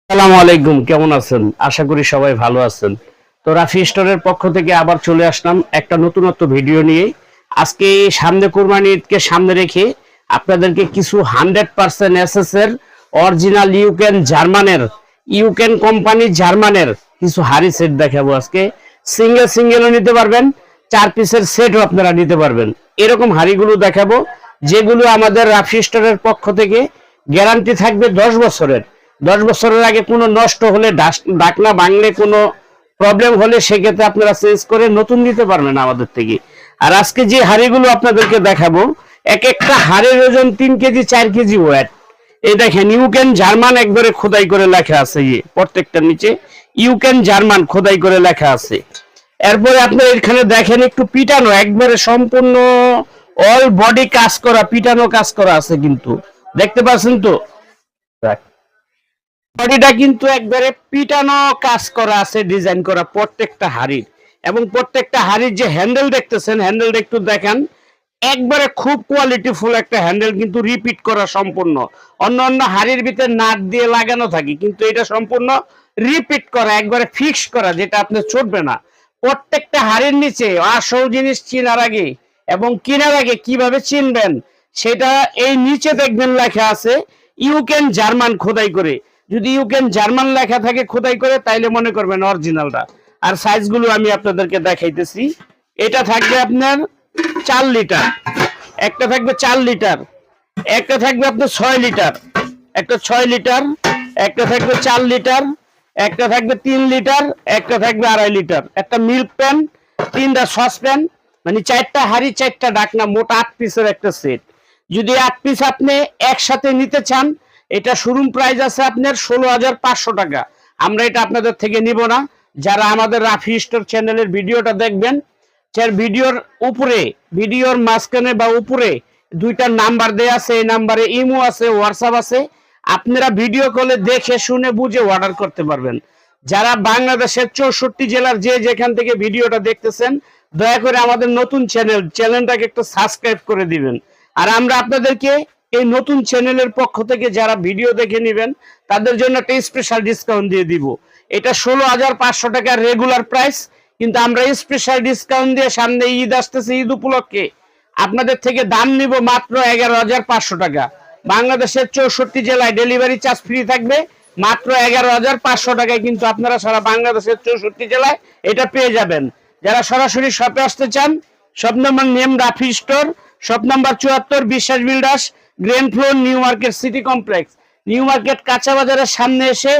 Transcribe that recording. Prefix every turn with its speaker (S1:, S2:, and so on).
S1: আসসালামু আলাইকুম, কেমন আছেন? আশা করি সবাই ভালো আছেন। তো রাফি স্টোরের পক্ষ থেকে আবার চলে আসলাম একটা নতুনত্ব ভিডিও নিয়ে। আজকে সামনে কুরবানি ঈদকে সামনে রেখে আপনাদেরকে কিছু 100% এসএস এর অরিজিনাল ইউকেন কোম্পানি জার্মানের কিছু হাড়ি সেট দেখাবো আজকে। সিঙ্গেলও নিতে পারবেন, 4 পিসের সেটও আপনারা নিতে পারবেন। এরকম হাড়িগুলো দেখাবো যেগুলো আমাদের রাফি স্টোরের পক্ষ থেকে গ্যারান্টি থাকবে 10 বছরের। 10 বছরের আগে কোনো নষ্ট হলে ডাকনা ভাঙলে কোনো প্রবলেম হলে সেক্ষেত্রে আপনারা চেঞ্জ করে নতুন নিতে পারবেন আমাদের থেকে। আর আজকে যে হাড়িগুলো আপনাদেরকে দেখাবো, এক একটা হাড়ের ওজন 3 কেজি 4 কেজি ওয়েট। এই দেখেন ইউকেন জার্মান একবারে খোদাই করে লেখা আছে, প্রত্যেকটার নিচে ইউকেন জার্মান খোদাই করে লেখা আছে। এরপরে আপনার এখানে দেখেন একটু পিটানো, একবারে সম্পূর্ণ অল বডি কাজ করা, পিটানো কাজ করা আছে, কিন্তু দেখতে পাচ্ছেন তো বডিটা কিন্তু একবারে পিটানো কাজ করা আছে, ডিজাইন করা প্রত্যেকটা হাড়ির। এবং প্রত্যেকটা হাড়ির যে হ্যান্ডেল দেখতেছেন, হ্যান্ডেলটা একটু দেখেন, একবারে খুব কোয়ালিটিফুল একটা হ্যান্ডেল, কিন্তু রিপিট করা সম্পূর্ণ। অন্য অন্য হাড়ির ভিতরে নাট দিয়ে লাগানো থাকে, কিন্তু এটা সম্পূর্ণ রিপিট করা, একবারে ফিক্স করা, যেটা আপনি চলবে না। প্রত্যেকটা হাড়ির নিচে আসল জিনিস চিনার আগে এবং কেনার আগে কিভাবে চিনবেন সেটা এই নিচে দেখবেন লেখা আছে ইউকেন জার্মান খোদাই করে। যদি ইউকেন জার্মান লেখা থাকে খোদাই করে, তাইলে মনে করবেন অরিজিনালটা। আর সাইজগুলো আমি আপনাদেরকে দেখাইতেছি। এটা থাকবে আপনার 4 লিটার, একটা থাকবে 4 লিটার, একটা থাকবে আপনার 6 লিটার, একটা 6 লিটার, একটা থাকবে 4 লিটার, একটা থাকবে 3 লিটার, একটা থাকবে 2.5 লিটার, একটা মিল্ক প্যান, 3টা সসপ্যান, মানে 4টা হাঁড়ি 4টা ঢাকনা, মোট 8 পিসের একটা সেট। যদি 8 পিস আপনি একসাথে নিতে চান, এটা শোরুম প্রাইস আছে আপনার 16,500 টাকা। আমরা এটা আপনাদের থেকে নিব না। যারা আমাদের রাফি স্টোর চ্যানেলের ভিডিওটা দেখবেন, ভিডিওর উপরে, ভিডিওর মাঝখানে বা উপরে 2টা নাম্বার দেয়া আছে। এই নাম্বারে ইমো আছে, হোয়াটসঅ্যাপ আছে। আপনারা ভিডিও কলে দেখে শুনে বুঝে অর্ডার করতে পারবেন। যারা বাংলাদেশের 64 জেলার যে যেখান থেকে ভিডিওটা দেখতেছেন, দয়া করে আমাদের নতুন চ্যানেলটাকে একটু সাবস্ক্রাইব করে দিবেন। আর আমরা আপনাদেরকে এই নতুন চ্যানেলের পক্ষ থেকে যারা ভিডিও দেখে নেবেন, তাদের জন্য একটা স্পেশাল ডিসকাউন্ট দিয়ে দিব। এটা 16,500 টাকার রেগুলার প্রাইস, কিন্তু আমরা স্পেশাল ডিসকাউন্ট দিয়ে সামনে ঈদ আসতেছে, ঈদ উপলক্ষে আপনাদের থেকে দাম নিব মাত্র 11,500 টাকা। বাংলাদেশের 64 জেলায় ডেলিভারি চার্জ ফ্রি থাকবে, মাত্র 11,500 টাকায় কিন্তু আপনারা সারা বাংলাদেশের 64 জেলায় এটা পেয়ে যাবেন। যারা সরাসরি শপে আসতে চান, shop number name Rafi store, shop number 74, বিশ্বাস builders, ground floor, new market city complex. New market কাঁচা বাজারের সামনে এসে